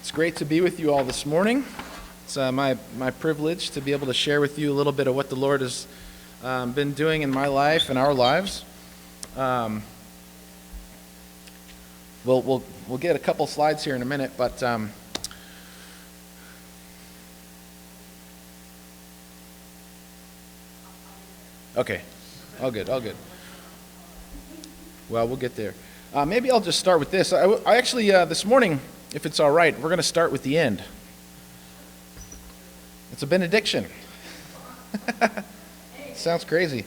It's great to be with you all this morning. It's my privilege to be able to share with you a little bit of what the Lord has been doing in my life and our lives. We'll get a couple slides here in a minute, but okay, all good. Well, we'll get there. Maybe I'll just start with this. I actually this morning, if it's all right, we're going to start with the end. It's a benediction. Sounds crazy.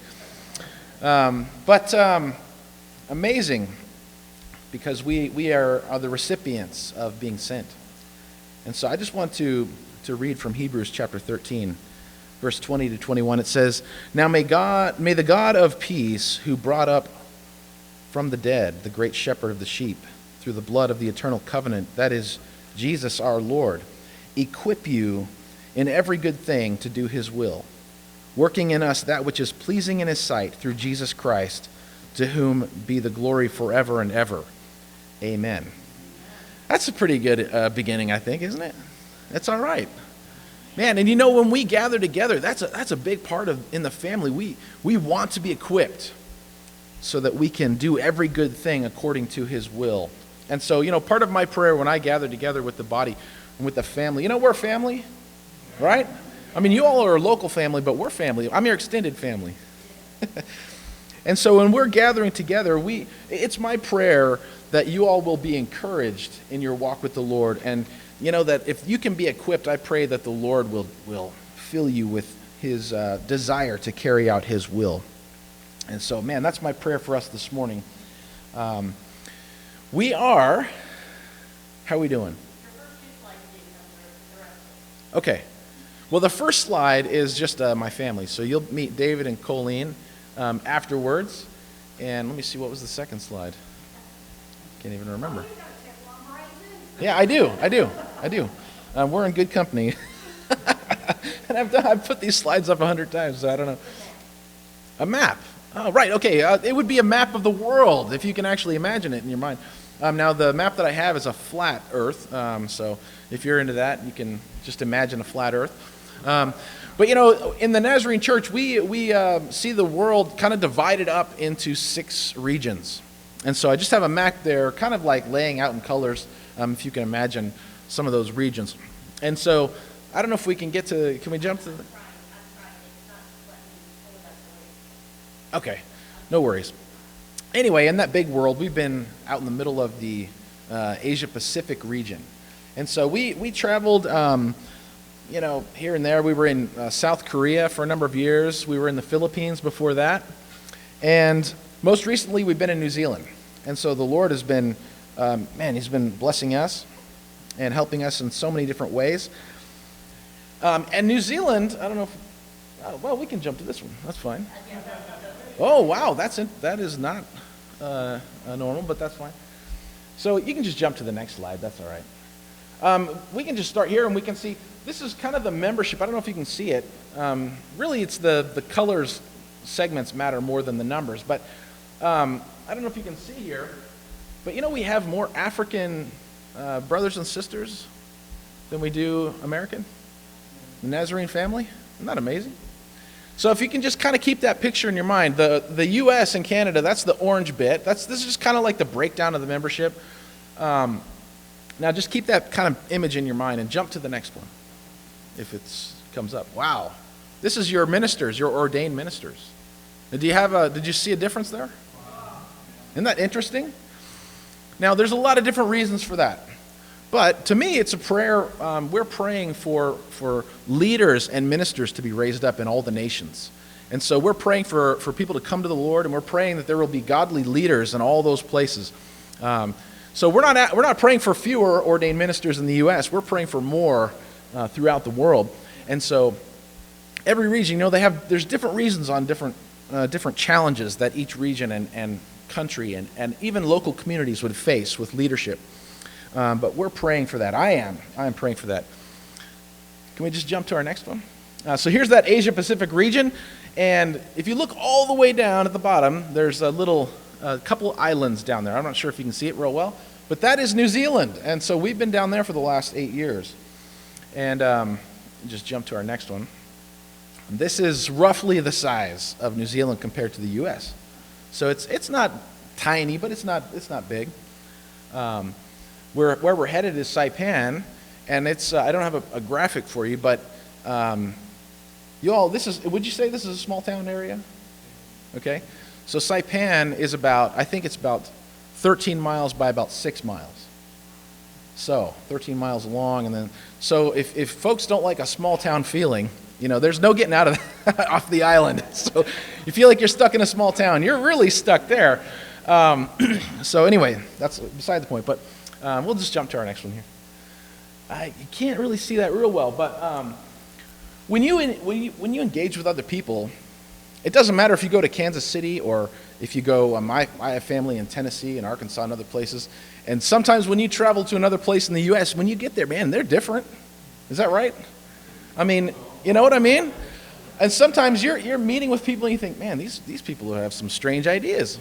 But amazing, because we are the recipients of being sent. And so I just want to read from Hebrews chapter 13, verse 20 to 21. It says, "Now may the God of peace, who brought up from the dead the great shepherd of the sheep, through the blood of the eternal covenant, that is, Jesus our Lord, equip you in every good thing to do his will, working in us that which is pleasing in his sight, through Jesus Christ, to whom be the glory forever and ever. Amen." That's a pretty good beginning, I think, isn't it? That's all right. Man, and you know, when we gather together, that's a big part of in the family. We want to be equipped so that we can do every good thing according to his will. And so, you know, part of my prayer when I gather together with the body and with the family, you know, we're family, right? I mean, you all are a local family, but we're family. I'm your extended family. And so when we're gathering together, it's my prayer that you all will be encouraged in your walk with the Lord. And, you know, that if you can be equipped, I pray that the Lord will fill you with his desire to carry out his will. And so, man, that's my prayer for us this morning. How are we doing? Okay. Well, the first slide is just my family. So you'll meet David and Kolene afterwards. And let me see, what was the second slide? Can't even remember. Yeah, I do. We're in good company. And I've put these slides up 100 times, so I don't know. A map. Oh, right, okay. It would be a map of the world, if you can actually imagine it in your mind. Now, the map that I have is a flat Earth, so if you're into that, you can just imagine a flat Earth. But, you know, in the Nazarene Church, we see the world kind of divided up into 6 regions. And so I just have a map there, kind of like laying out in colors, if you can imagine some of those regions. And so I don't know if we can we jump to the... Okay, no worries. Anyway, in that big world, we've been out in the middle of the Asia-Pacific region. And so we traveled, you know, here and there. We were in South Korea for a number of years. We were in the Philippines before that. And most recently, we've been in New Zealand. And so the Lord has been, he's been blessing us and helping us in so many different ways. And New Zealand, I don't know if, well, we can jump to this one. That's fine. Oh, wow, that is not normal, but that's fine. So you can just jump to the next slide. That's all right. We can just start here, and we can see, this is kind of the membership. I don't know if you can see it. Really, it's the colors segments matter more than the numbers. But I don't know if you can see here, but you know, we have more African brothers and sisters than we do American. The Nazarene family. Isn't that amazing? So if you can just kind of keep that picture in your mind, the U.S. and Canada, that's the orange bit. This is just kind of like the breakdown of the membership. Now just keep that kind of image in your mind and jump to the next one, if it comes up. Wow, this is your ministers, your ordained ministers. Did you see a difference there? Isn't that interesting? Now there's a lot of different reasons for that. But to me, it's a prayer. We're praying for leaders and ministers to be raised up in all the nations. And so we're praying for people to come to the Lord, and we're praying that there will be godly leaders in all those places. So we're not praying for fewer ordained ministers in the U.S. We're praying for more throughout the world. And so every region, you know, there's different reasons on different challenges that each region and country and even local communities would face with leadership. But we're praying for that. I am praying for that. Can we just jump to our next one? So here's that Asia-Pacific region. And if you look all the way down at the bottom, there's a couple islands down there. I'm not sure if you can see it real well, But that is New Zealand, and so we've been down there for the last 8 years. And just jump to our next one. This is roughly the size of New Zealand compared to the U.S. So it's not tiny, but it's not big. Where we're headed is Saipan, and it's I don't have a graphic for you, but you all, would you say this is a small town area? Okay, so Saipan is I think it's about 13 miles by about 6 miles. So 13 miles long, and then so if folks don't like a small town feeling, there's no getting out of off the island. So you feel like you're stuck in a small town, you're really stuck there. So anyway, that's beside the point. But we'll just jump to our next one here. You can't really see that real well, but when you engage with other people, it doesn't matter if you go to Kansas City or if you go. I have family in Tennessee and Arkansas and other places. And sometimes when you travel to another place in the U.S., when you get there, man, they're different. Is that right? I mean, you know what I mean? And sometimes you're meeting with people and you think, man, these people have some strange ideas.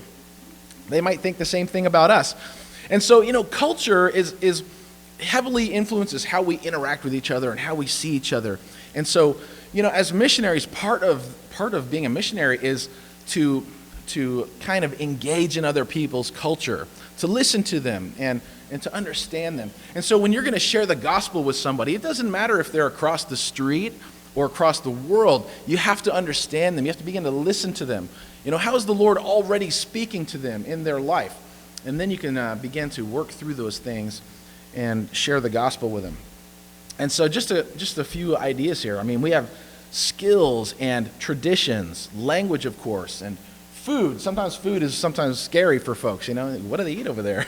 They might think the same thing about us. And so, culture is heavily influences how we interact with each other and how we see each other. And so, as missionaries, part of being a missionary is to kind of engage in other people's culture, to listen to them and to understand them. And so when you're going to share the gospel with somebody, it doesn't matter if they're across the street or across the world. You have to understand them. You have to begin to listen to them. How is the Lord already speaking to them in their life? And then you can begin to work through those things and share the gospel with them. And so just a few ideas here. I mean, we have skills and traditions, language, of course, and food. Sometimes food is scary for folks. What do they eat over there?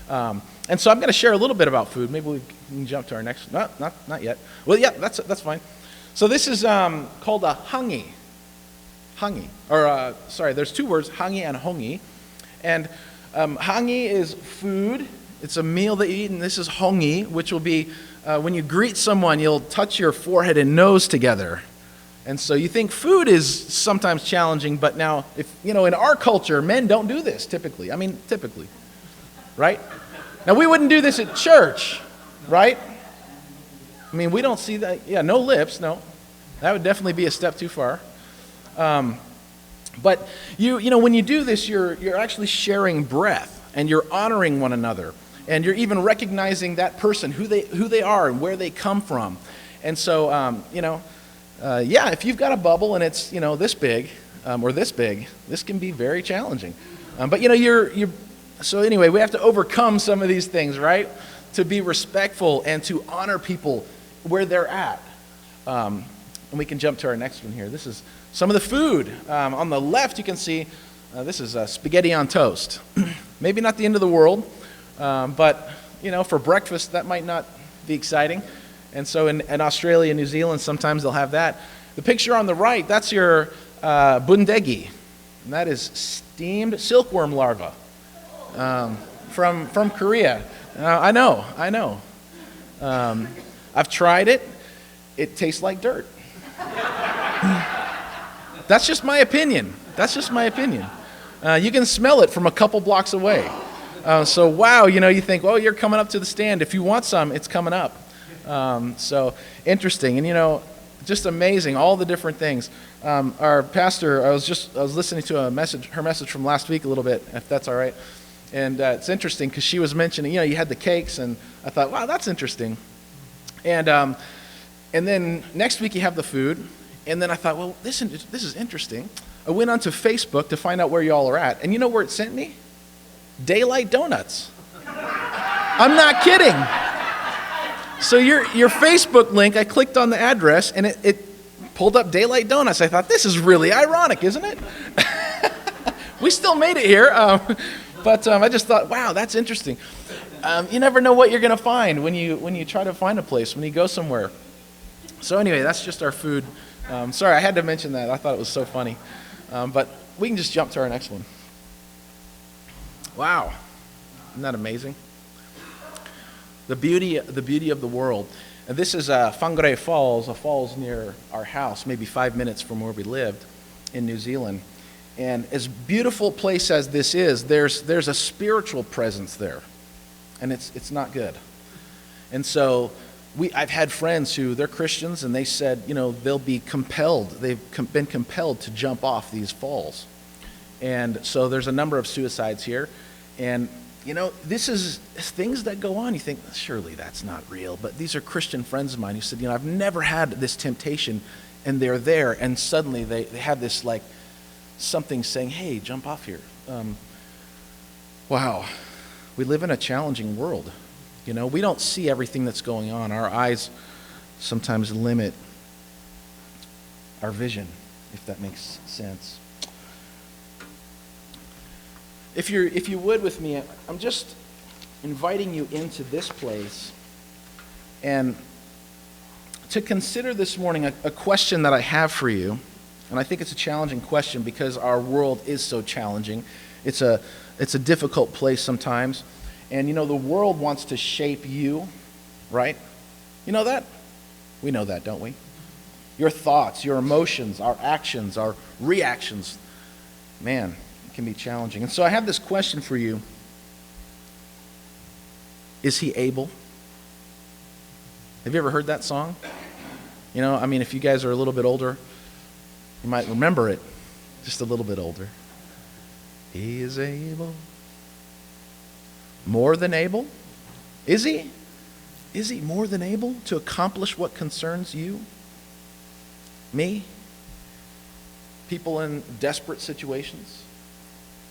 And so I'm going to share a little bit about food. Maybe we can jump to our next. No, not yet. Well, yeah, that's fine. So this is called a hangi. Hangi, or there's two words, hangi and hongi. And hangi is food. It's a meal that you eat, and this is hongi, which will be when you greet someone, you'll touch your forehead and nose together. And so you think food is sometimes challenging, but now, if in our culture, men don't do this typically. Typically, right? Now, we wouldn't do this at church, right? We don't see that. Yeah, no lips, no. That would definitely be a step too far. But when you do this, you're actually sharing breath, and you're honoring one another, and you're even recognizing that person, who they are, and where they come from. And so, if you've got a bubble and it's this big or this big, this can be very challenging. But so anyway, we have to overcome some of these things, right? To be respectful and to honor people where they're at. And we can jump to our next one here. This is some of the food. On the left, you can see this is spaghetti on toast. Maybe not the end of the world, but for breakfast that might not be exciting. And so in Australia and New Zealand, sometimes they'll have that. The picture on the right, that's your bundegi, and that is steamed silkworm larva from Korea. I know. I've tried it. It tastes like dirt. That's just my opinion. You can smell it from a couple blocks away. So wow, you think, well, you're coming up to the stand. If you want some, it's coming up. So interesting, and just amazing, all the different things. Our pastor, I was listening to her message from last week a little bit, if that's all right. And it's interesting because she was mentioning, you had the cakes, and I thought, wow, that's interesting. And then next week you have the food, and then I thought, well, this is interesting. I went onto Facebook to find out where y'all are at, and you know where it sent me? Daylight Donuts. I'm not kidding. So your Facebook link, I clicked on the address, and it pulled up Daylight Donuts. I thought, this is really ironic, isn't it? We still made it here, but I just thought, wow, that's interesting. You never know what you're going to find when you try to find a place, when you go somewhere. So anyway, that's just our food. Sorry, I had to mention that. I thought it was so funny. But we can just jump to our next one. Wow, isn't that amazing? The beauty of the world. And this is Whangarei Falls, a falls near our house, maybe 5 minutes from where we lived in New Zealand. And as beautiful a place as this is, there's a spiritual presence there. and it's not good. And so I've had friends who, they're Christians, and they said, they'll be compelled, been compelled to jump off these falls. And so there's a number of suicides here. And, this is things that go on. You think, surely that's not real. But these are Christian friends of mine who said, I've never had this temptation, and they're there, and suddenly they have this, like, something saying, hey, jump off here. Wow. We live in a challenging world. We don't see everything that's going on. Our eyes sometimes limit our vision, if that makes sense. If you would with me, I'm just inviting you into this place and to consider this morning a question that I have for you. And I think it's a challenging question because our world is so challenging. It's a difficult place sometimes. And the world wants to shape you, right? You know that? We know that, don't we? Your thoughts, your emotions, our actions, our reactions. Man, it can be challenging. And so I have this question for you. Is he able? Have you ever heard that song? If you guys are a little bit older, you might remember it. Just a little bit older. He is able. More than able? Is he? Is he more than able to accomplish what concerns you? Me? People in desperate situations?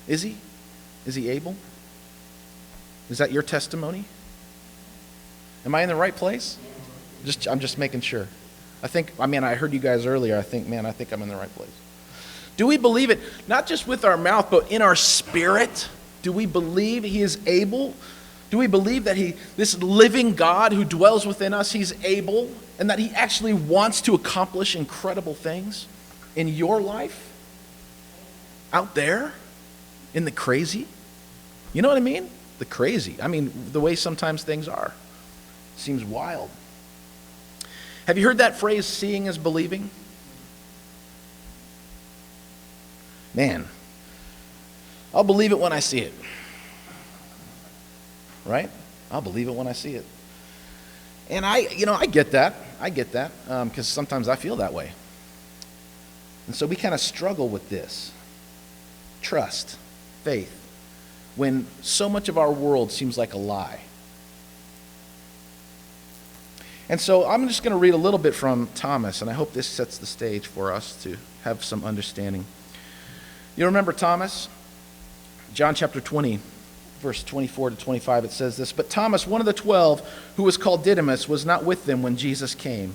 Is he? Is he able? Is that your testimony? Am I in the right place? I'm just making sure. I heard you guys earlier. I think I'm in the right place. Do we believe it, not just with our mouth, but in our spirit? Do we believe he is able? Do we believe that this living God who dwells within us, he's able, and that he actually wants to accomplish incredible things in your life? Out there? In the crazy? You know what I mean? The crazy. The way sometimes things are. Seems wild. Have you heard that phrase, seeing is believing? Man, I'll believe it when I see it. Right? I'll believe it when I see it. And I get that. Because sometimes I feel that way. And so we kind of struggle with this. Trust, faith, when so much of our world seems like a lie. And so I'm just going to read a little bit from Thomas, and I hope this sets the stage for us to have some understanding. You remember Thomas? John chapter 20, verse 24 to 25, it says this, "But Thomas, one of the 12, who was called Didymus, was not with them when Jesus came.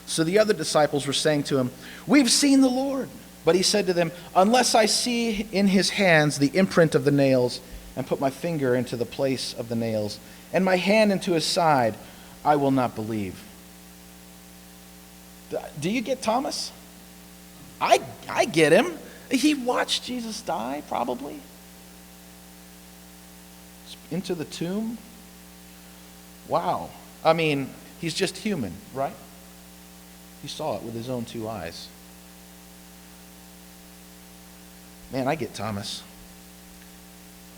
So the other disciples were saying to him, 'We've seen the Lord.' But he said to them, 'Unless I see in his hands the imprint of the nails, and put my finger into the place of the nails, and my hand into his side, I will not believe.'" Do you get Thomas? I get him. He watched Jesus die, probably. Into the tomb. Wow. He's just human, right? He saw it with his own two eyes. Man, I get Thomas.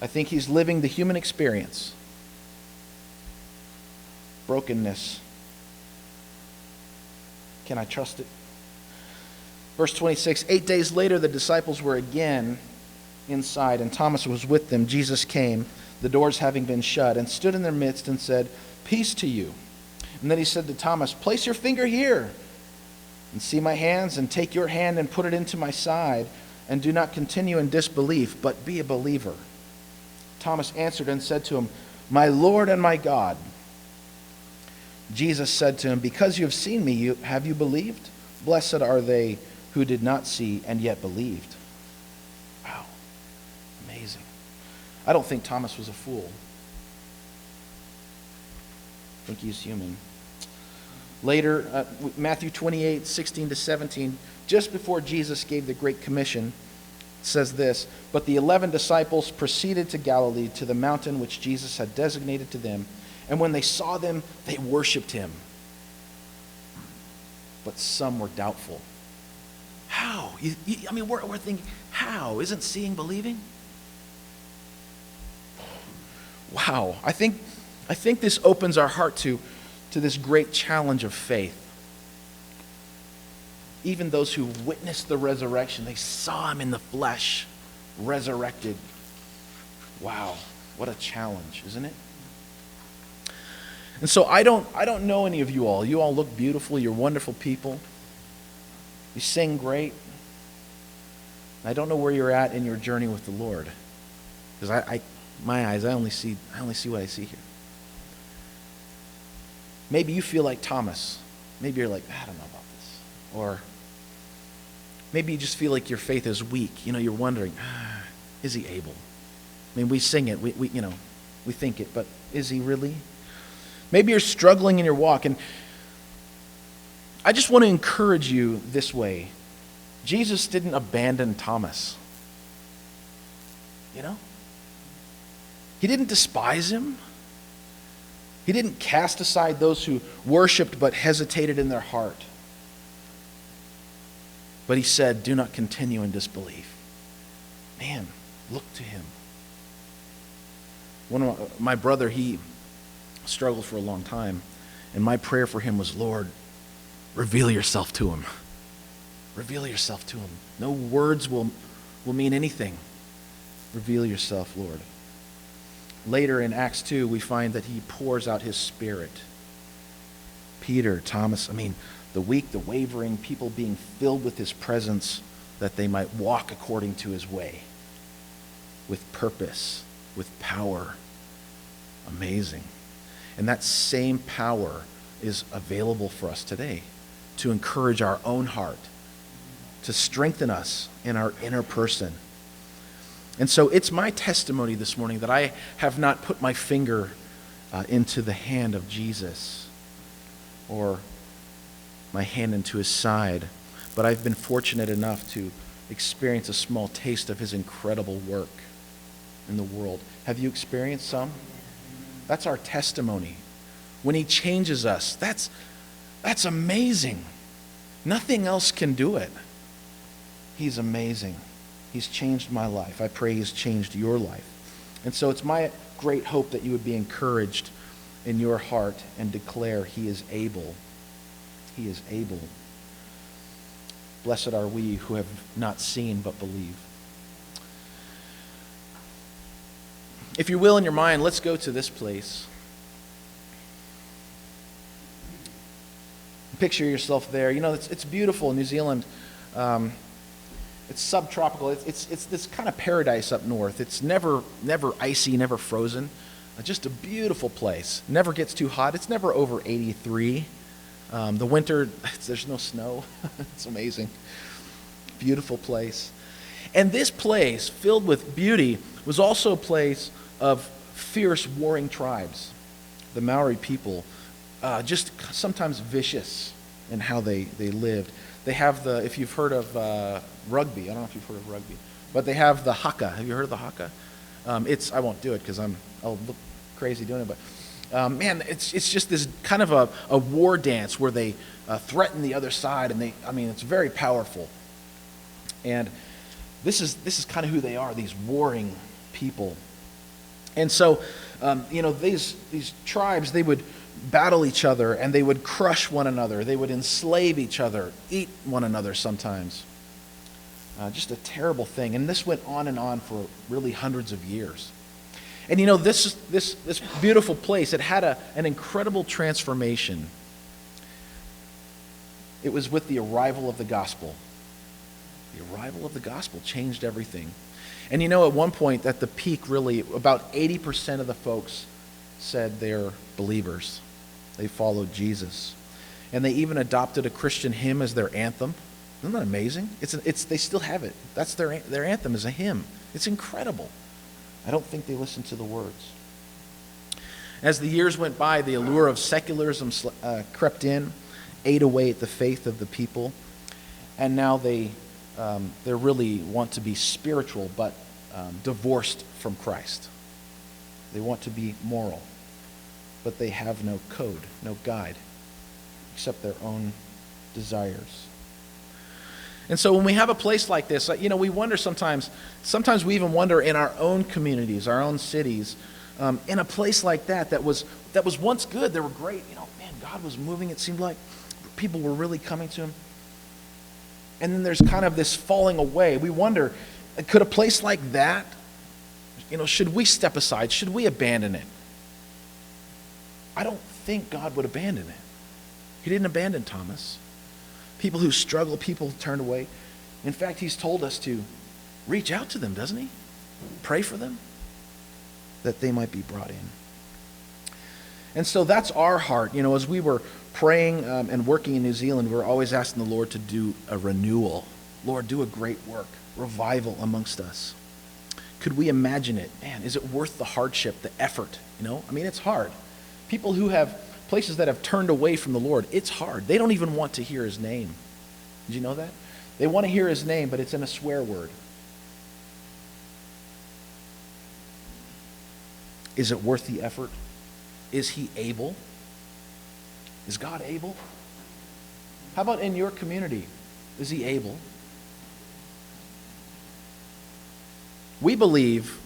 I think he's living the human experience. Brokenness. Can I trust it? Verse 26, 8 days later, the disciples were again inside, and Thomas was with them. Jesus came, the doors having been shut, and stood in their midst and said, "Peace to you." And then he said to Thomas, "Place your finger here, and see my hands, and take your hand and put it into my side, and do not continue in disbelief, but be a believer." Thomas answered and said to him, "My Lord and my God." Jesus said to him, "Because you have seen me, have you believed? Blessed are they who did not see and yet believed." Wow. Amazing. I don't think Thomas was a fool. I think he's human. Later, Matthew 28, 16 to 17, just before Jesus gave the Great Commission, it says this, "But the 11 disciples proceeded to Galilee, to the mountain which Jesus had designated to them. And when they saw them, they worshipped him. But some were doubtful." How? We're thinking, how? Isn't seeing believing? Wow. I think I think this opens our heart to this great challenge of faith. Even those who witnessed the resurrection, they saw him in the flesh, resurrected. Wow, what a challenge, isn't it? And so I don't know any of you all. You all look beautiful. You're wonderful people. You sing great. I don't know where you're at in your journey with the Lord, because my eyes, I only see what I see here. Maybe you feel like Thomas. Maybe you're like, I don't know about this. Or maybe you just feel like your faith is weak. You're wondering, is he able? I mean, we sing it, we think it, but is he really? Maybe you're struggling in your walk, and I just want to encourage you this way. Jesus didn't abandon Thomas. He didn't despise him. He didn't cast aside those who worshiped but hesitated in their heart. But he said, do not continue in disbelief. Man, look to him. My brother, he struggled for a long time, and my prayer for him was, Lord, reveal yourself to him. Reveal yourself to him. No words will mean anything. Reveal yourself, Lord. Later in Acts 2, we find that he pours out his Spirit. Peter, Thomas, the weak, the wavering, people being filled with his presence, that they might walk according to his way, with purpose, with power. Amazing. And that same power is available for us today to encourage our own heart, to strengthen us in our inner person. And so it's my testimony this morning that I have not put my finger into the hand of Jesus or my hand into his side, but I've been fortunate enough to experience a small taste of his incredible work in the world. Have you experienced some? That's our testimony. When he changes us, that's amazing. Nothing else can do it. He's amazing. He's changed my life. I pray he's changed your life. And so it's my great hope that you would be encouraged in your heart and declare he is able. He is able. Blessed are we who have not seen but believe. If you will, in your mind, let's go to this place. Picture yourself there. It's beautiful in New Zealand. It's subtropical. It's this kind of paradise up north. It's never icy, never frozen. Just a beautiful place. Never gets too hot. It's never over 83. The winter, there's no snow. It's amazing. Beautiful place. And this place, filled with beauty, was also a place of fierce warring tribes. The Maori people, just sometimes vicious in how they lived. They have if you've heard of rugby, I don't know if you've heard of rugby, but they have the haka. Have you heard of the haka? I won't do it because I'll look crazy doing it, but man, it's just this kind of a war dance where they threaten the other side, and it's very powerful. And this is kind of who they are, these warring people. And so, these tribes, they would battle each other, and they would crush one another. They would enslave each other, eat one another sometimes. Just a terrible thing. And this went on and on for really hundreds of years. And this beautiful place, it had an incredible transformation. It was with the arrival of the gospel. The arrival of the gospel changed everything. And at one point, at the peak, really, about 80% of the folks said they're believers. They followed Jesus. And they even adopted a Christian hymn as their anthem. Isn't that amazing? They still have it. That's their anthem is a hymn. It's incredible. I don't think they listened to the words. As the years went by, the allure of secularism crept in, ate away at the faith of the people, and now they really want to be spiritual, but divorced from Christ. They want to be moral, but they have no code, no guide, except their own desires. And so when we have a place like this, we wonder sometimes we even wonder in our own communities, our own cities, in a place like that was once good. They were great. Man, God was moving, it seemed like. People were really coming to him. And then there's kind of this falling away. We wonder, could a place like that, should we step aside? Should we abandon it? I don't think God would abandon it. He didn't abandon Thomas. People who struggle, people who turn away. In fact, he's told us to reach out to them, doesn't he? Pray for them, that they might be brought in. And so that's our heart. As we were praying and working in New Zealand, we were always asking the Lord to do a renewal. Lord, do a great work, revival amongst us. Could we imagine it? Man, is it worth the hardship, the effort? It's hard. People who have places that have turned away from the Lord, it's hard. They don't even want to hear his name. Did you know that? They want to hear his name, but it's in a swear word. Is it worth the effort? Is he able? Is God able? How about in your community? Is he able? We believe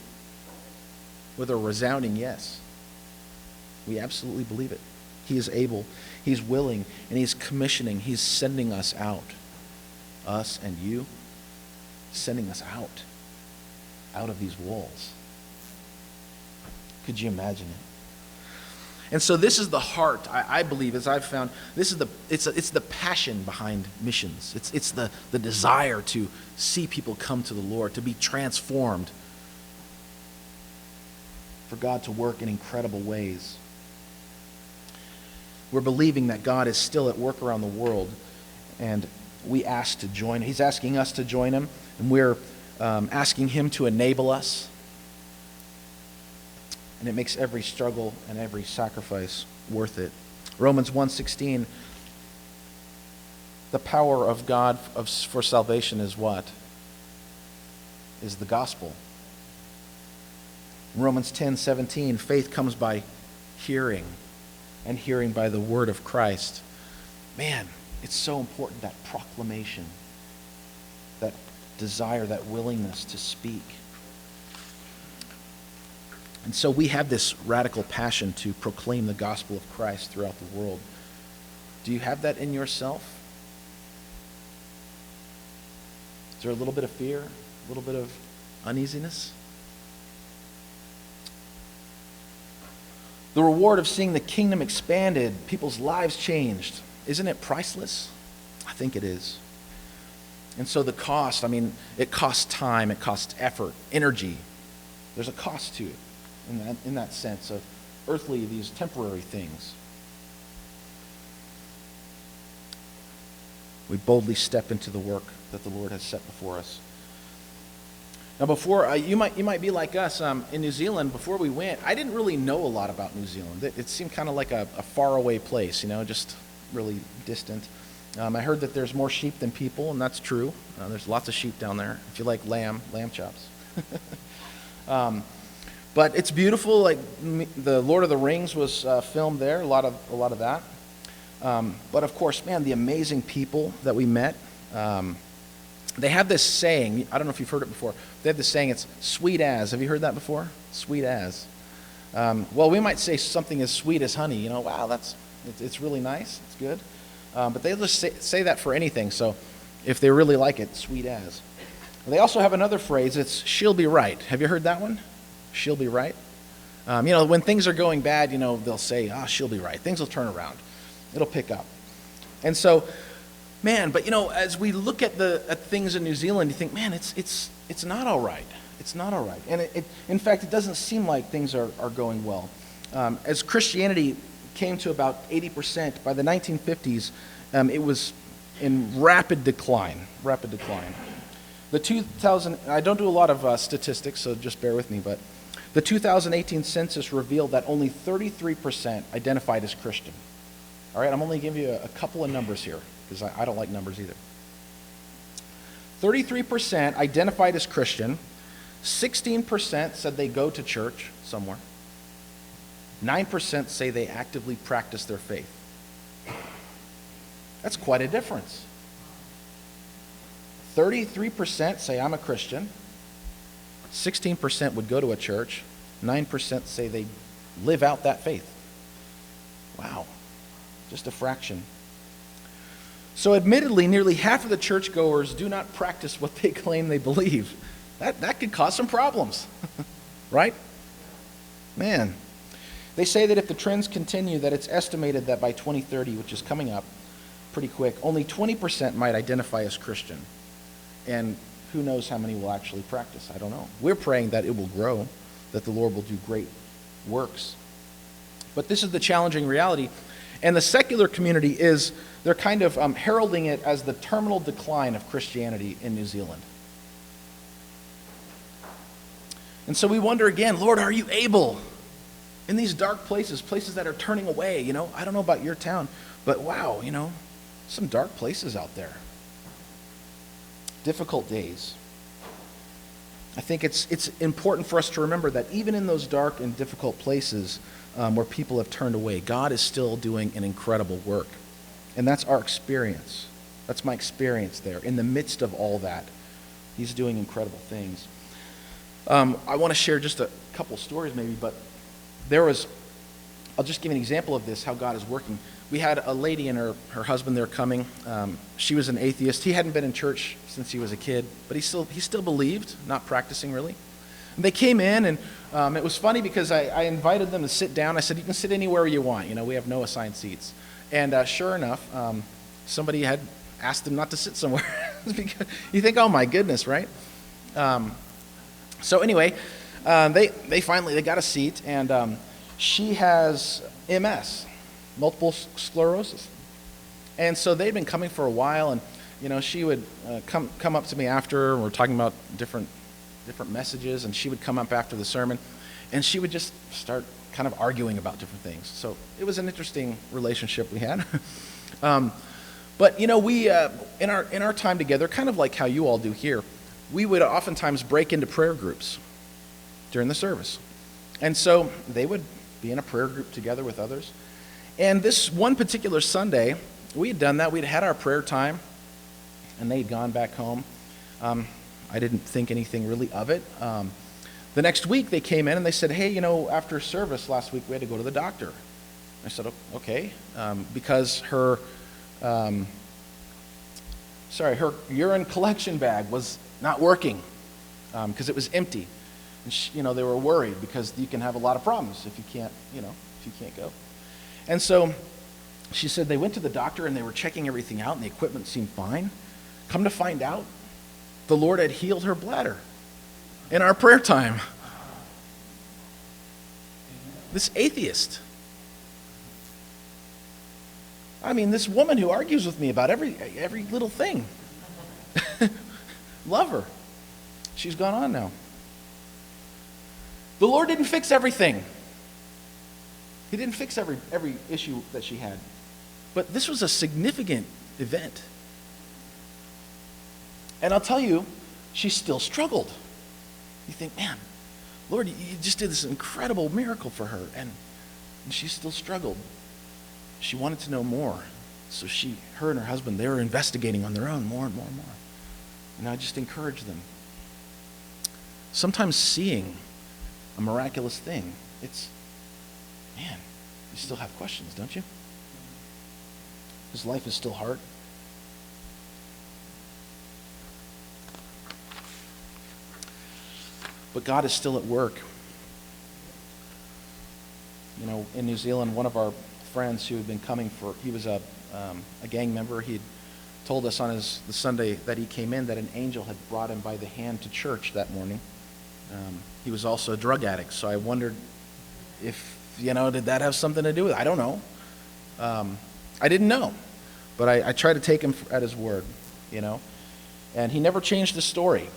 with a resounding yes. We absolutely believe it. He is able, he's willing, and he's commissioning, he's sending us out. Us and you, sending us out of these walls. Could you imagine it? And so this is the heart, I believe, as I've found, it's the passion behind missions. It's the desire to see people come to the Lord, to be transformed, for God to work in incredible ways. We're believing that God is still at work around the world, and we ask to join. He's asking us to join him, and we're asking him to enable us. And it makes every struggle and every sacrifice worth it. Romans 1:16, the power of God for salvation is what? Is the gospel. Romans 10:17, faith comes by hearing, and hearing by the word of Christ. Man, it's so important, that proclamation, that desire, that willingness to speak. And so we have this radical passion to proclaim the gospel of Christ throughout the world. Do you have that in yourself? Is there a little bit of fear, a little bit of uneasiness? The reward of seeing the kingdom expanded, people's lives changed, isn't it priceless? I think it is. And so the cost, it costs time, it costs effort, energy. There's a cost to it. In that sense of earthly, these temporary things. We boldly step into the work that the Lord has set before us. Now, before you might be like us in New Zealand. Before we went, I didn't really know a lot about New Zealand. It seemed kind of like a faraway place, just really distant. I heard that there's more sheep than people, and that's true. There's lots of sheep down there. If you like lamb chops. But it's beautiful. Like the Lord of the Rings was filmed there. A lot of that. But of course, man, the amazing people that we met. They have this saying. I don't know if you've heard it before. They have this saying. It's sweet as. Have you heard that before? Sweet as. Well, we might say something as sweet as honey. Wow, it's really nice. It's good. But they just say that for anything. So if they really like it, sweet as. They also have another phrase. It's she'll be right. Have you heard that one? She'll be right. When things are going bad, they'll say, she'll be right. Things will turn around. It'll pick up. And so, man, but as we look at things in New Zealand, you think, man, it's not all right. It's not all right. And in fact, it doesn't seem like things are going well. As Christianity came to about 80%, by the 1950s, it was in rapid decline. I don't do a lot of statistics, so just bear with me, but the 2018 census revealed that only 33% identified as Christian. All right, I'm only giving you a couple of numbers here, because I don't like numbers either. 33% identified as Christian, 16% said they go to church somewhere, 9% say they actively practice their faith. That's quite a difference. 33% say I'm a Christian, 16% would go to a church, 9% say they live out that faith. Wow, just a fraction. So admittedly, nearly half of the churchgoers do not practice what they claim they believe. That could cause some problems, right? Man. They say that if the trends continue, that it's estimated that by 2030, which is coming up pretty quick, only 20% might identify as Christian. And who knows how many will actually practice? I don't know. We're praying that it will grow, that the Lord will do great works. But this is the challenging reality. And the secular community they're kind of heralding it as the terminal decline of Christianity in New Zealand. And so we wonder again, Lord, are you able? In these dark places that are turning away, I don't know about your town, but wow, some dark places out there. Difficult days. I think it's important for us to remember that even in those dark and difficult places where people have turned away, God is still doing an incredible work. And that's our experience. That's my experience there. In the midst of all that, He's doing incredible things. I want to share just a couple stories maybe, but I'll just give an example of this, how God is working. We had a lady and her husband there coming. She was an atheist. He hadn't been in church since he was a kid, but he still believed, not practicing really. And they came in, and it was funny because I invited them to sit down. I said, you can sit anywhere you want. We have no assigned seats. And sure enough, somebody had asked them not to sit somewhere. Because you think, oh my goodness, right? So anyway, they finally got a seat, and she has MS, multiple sclerosis. And so they'd been coming for a while, and she would come up to me after, and we're talking about different messages, and she would come up after the sermon, and she would just start kind of arguing about different things. So it was an interesting relationship we had. But we in our time together, kind of like how you all do here, we would oftentimes break into prayer groups during the service. And so they would be in a prayer group together with others. And this one particular Sunday, we had done that. We'd had our prayer time, and they'd gone back home. I didn't think anything really of it. The next week, they came in and they said, hey, after service last week, we had to go to the doctor. I said, okay, because her urine collection bag was not working because it was empty. And they were worried because you can have a lot of problems if you can't go. And so she said they went to the doctor and they were checking everything out and the equipment seemed fine. Come to find out, the Lord had healed her bladder in our prayer time. This atheist. I mean, this woman who argues with me about every little thing. Love her. She's gone on now. The Lord didn't fix everything. He didn't fix every issue that she had. But this was a significant event. And I'll tell you, she still struggled. You think, man, Lord, you just did this incredible miracle for her. And she still struggled. She wanted to know more. So her and her husband, they were investigating on their own more and more and more. And I just encourage them. Sometimes seeing a miraculous thing, you still have questions, don't you? Because life is still hard. But God is still at work. In New Zealand, one of our friends who had been coming he was a gang member. He'd told us on the Sunday that he came in that an angel had brought him by the hand to church that morning. He was also a drug addict, so I wondered if, did that have something to do with it? I don't know. I didn't know, but I tried to take him at his word, and he never changed the story.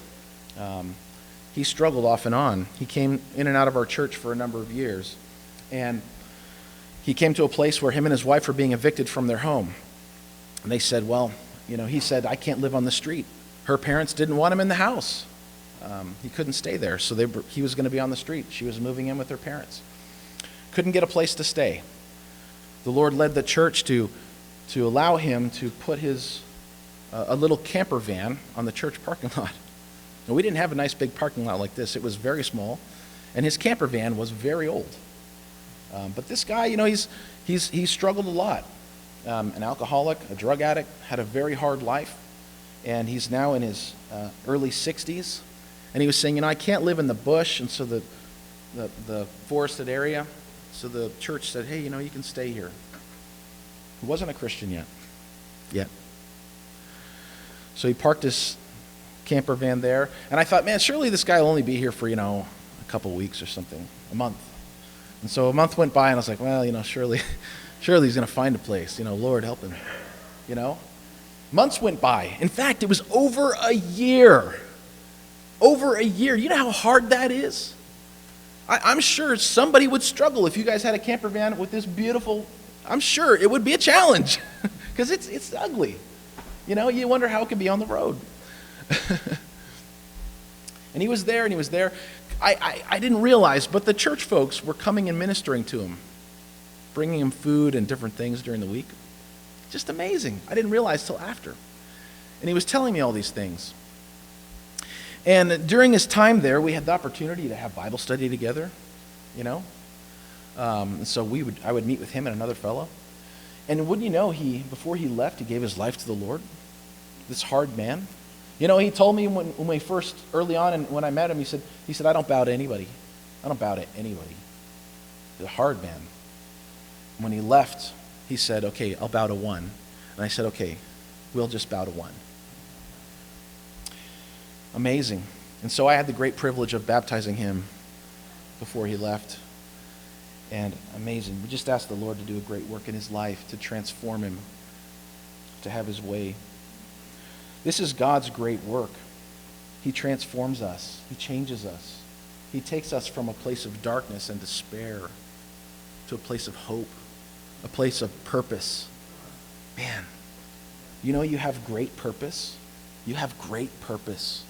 He struggled off and on. He came in and out of our church for a number of years, and he came to a place where him and his wife were being evicted from their home. And they said, he said, I can't live on the street. Her parents didn't want him in the house. He couldn't stay there, so he was going to be on the street. She was moving in with her parents. Couldn't get a place to stay. The Lord led the church to allow him to put a little camper van on the church parking lot. Now, we didn't have a nice big parking lot like this. It was very small, And his camper van was very old. But this guy, he's struggled a lot. An alcoholic, a drug addict, had a very hard life. And he's now in his early 60s. And he was saying, I can't live in the bush. And so the forested area, so the church said, hey, you can stay here. He wasn't a Christian yet. So he parked his camper van there. And I thought, man, surely this guy will only be here for, a couple weeks or something, a month. And so a month went by, and I was like, well, surely he's going to find a place. Lord, help him. Months went by. In fact, it was over a year. Over a year. You know how hard that is? I'm sure somebody would struggle if you guys had a camper van with this beautiful, I'm sure it would be a challenge because it's ugly. You wonder how it could be on the road. And he was there. I didn't realize, but the church folks were coming and ministering to him, bringing him food and different things during the week. Just amazing. I didn't realize till after. And he was telling me all these things. And during his time there, we had the opportunity to have Bible study together, And so I would meet with him and another fellow. And wouldn't you know, before he left, he gave his life to the Lord. This hard man. He told me when we first, early on, and when I met him, he said, I don't bow to anybody. I don't bow to anybody. He's a hard man. When he left, he said, okay, I'll bow to one. And I said, okay, we'll just bow to one. Amazing. And so I had the great privilege of baptizing him before he left. And amazing. We just asked the Lord to do a great work in his life, to transform him, to have his way. This is God's great work. He transforms us. He changes us. He takes us from a place of darkness and despair to a place of hope, a place of purpose. Man, you have great purpose. You have great purpose.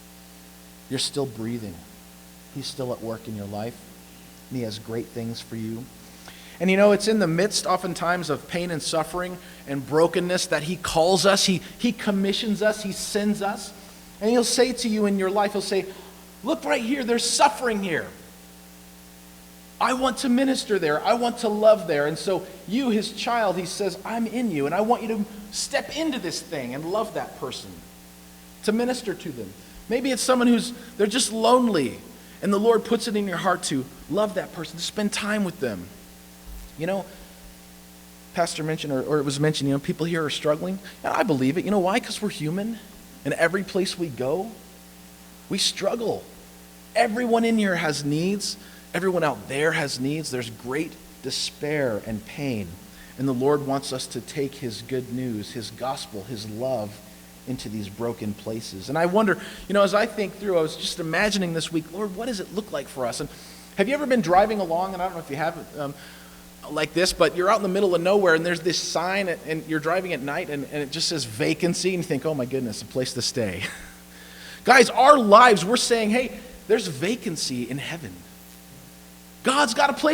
You're still breathing. He's still at work in your life. And he has great things for you. And it's in the midst oftentimes of pain and suffering and brokenness that he calls us, he commissions us, he sends us. And he'll say to you in your life, he'll say, look right here, there's suffering here. I want to minister there. I want to love there. And so you, his child, he says, I'm in you. And I want you to step into this thing and love that person, to minister to them. Maybe it's someone they're just lonely. And the Lord puts it in your heart to love that person, to spend time with them. Pastor mentioned, or it was mentioned, people here are struggling. And I believe it. You know why? Because we're human. And every place we go, we struggle. Everyone in here has needs. Everyone out there has needs. There's great despair and pain. And the Lord wants us to take his good news, his gospel, his love into these broken places. And I wonder, as I think through, I was just imagining this week, Lord, what does it look like for us? And have you ever been driving along, and I don't know if you have, like this, but you're out in the middle of nowhere, and there's this sign, and you're driving at night, and it just says vacancy, and you think, oh my goodness, a place to stay. Guys, our lives, we're saying, hey, there's vacancy in heaven. God's got a place